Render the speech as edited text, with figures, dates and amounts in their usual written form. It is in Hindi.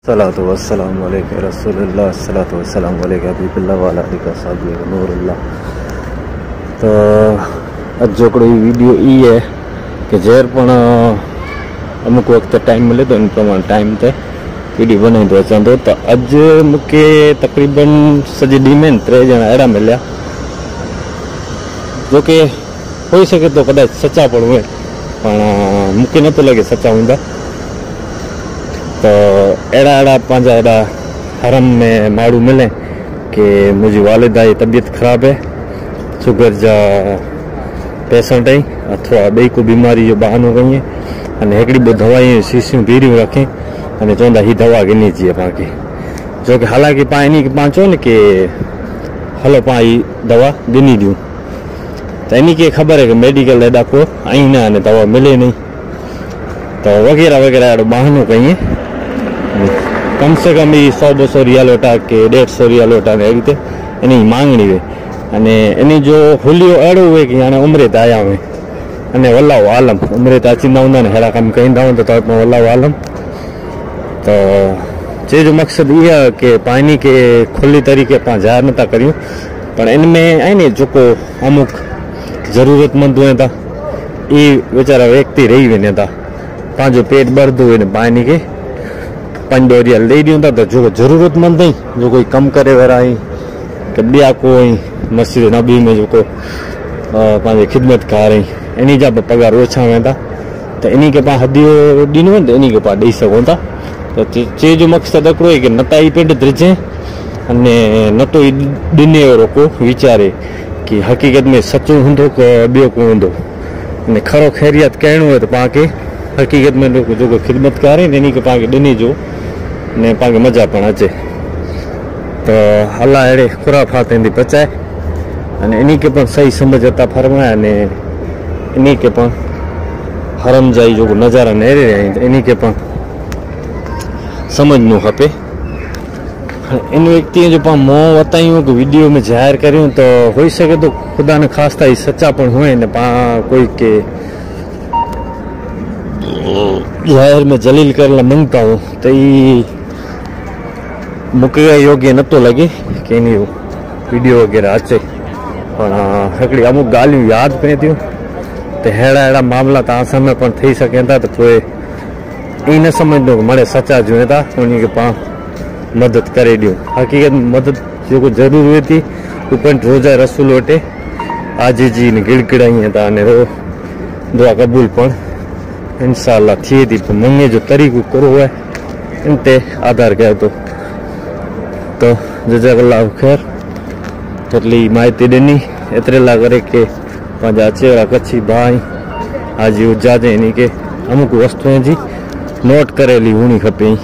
सलातो वस्सलाम अलैका रसूलुल्लाह सलातो वस्सलाम अलैका हबीबुल्लाह वाला अलिका साहब नूरुल्लाह। तो अजोकड़ो वीडियो ई है कि जेर पण अमुक वक्त टाइम मिले तो इन प्रमाण टाइम ते वीडियो बनाई तो अचां तो अज मूंखे तकरीबन सॼे ॾींहं में 3 ॼणा अहिड़ा मिलिया जो कि होई सके तो कदाच सच्चा पण हुए, पण मूंखे नथो लॻे सच्चा हूंदा। तो अड़ा पंहिंजा अड़ा हरम में माण्हू मिले कि मुझी वालिदा जी तबीयत ख़राब है, शुगर जा पेशेंट आई अथवा बी कोई बीमारी जो बहानो कई अने हिकिड़ी ॿ दवाई शीशियूं बीरियूं रखें अने चवंदा ही दवा गिनी जी पाण जो कि हालांकि पाण इन पाण चो न कि हलो पाण ही दवा गिनी ॾियूं, तो इन के ख़बर है कि मेडिकल एॾा को आई ना अने दवा मिले नहीं, तो वगैरह वगैरह अड़ो बहानो कई कम से कम ही 100-200 रियाल वटा के 150 रियाल वटा अड़ी इन मांगनी हुई अने इन जो हुलियो अड़ो हुए कि हाँ उमरे ते आया हुए अने वल्लाहु आलम उमरे ते अचींदा हूंदा ने अहिड़ा कम कईंदा हूंदा तो वल्लाहु आलम। तो जे जो मकसद ये है कि पानी के खुली तरीके पाँ ज़ाहिर नथा करियूं, पर इनमें आई ने जो अमुक ज़रूरतमंद हुए था ये वेचारा व्यक्ति रही वञे था, पाँचो पेट भरदो हुए पानी के 5 रियाल ॾेई ॾियूं था तो जो ज़रूरतमंद आई जो कोई कम करे वारा आई कि ॿिया कोई मस्जिद नबी में जो पंहिंजे खिदमतकार आई इन जा पगार ओछा वेंदा, तो इन के पाण हदियो ॾिनो तो इन के पाण ॾेई सघूं था। तो चे जो मक़सद हिकिड़ो आहे कि न त ई पेट धरिजे अने न तो ॾिने वारो को वीचारे कि हक़ीक़त में सचो हूंदो की ॿियो को हूंदो, अने खरो ख़ैरियत करणो है तो पाण खे हक़ीक़त में जो खिदमतकार है इन के पाण खे ॾिने जो ने पाण खे मज़ा पण अचे। तो अल्लाह अहिड़े खुराफात दी बचाए अने इन के पण सही समझ अता फरमाए अने इन के पण हरम जाई जो नज़ारा नेरे रहे इन के पण समझनो खपे। इन व्यक्ति जो पाण मोह वतायूं कि वीडियो में ज़ाहिर करूँ तो हो सके तो खुदा न खास्ता ही सच्चा पण हुए ने पाण कोई के ज़ाहिर में जलील कर मंगता हूँ तो मूंखे योग्य न तो लगे कि इन वीडियो वगैरह अचे, पर हिकिड़ी अमुक ॻाल्हियूं यादि पई थियूं तो अहिड़ा मामला तव्हां साम्हूं पण थी सघनि था, तो पोइ ई न सम्झंदो मड़े सच्चा जुए था उन खे पाण मदद करे ॾियूं। हक़ीक़त में मदद जो ज़रूर हुए थी उहो पण रोज़ा रसूल वटे आजिजी ने गिड़गिड़ाई था अने दुआ क़बूल पण इंशाअल्लाह थिए थी। मंगे जो तरीक़ो कहिड़ो आहे इन ते आधार कयो थो। तो जज़ाकल्लाहु ख़ैर एतली माहिती ॾिनी एतिरे लाइ करे कि पंहिंजा अचे वारा कच्छी भाई हाजी उजाजे इन के अमुक वस्तुएं जी नोट करेली हुअणी खपे।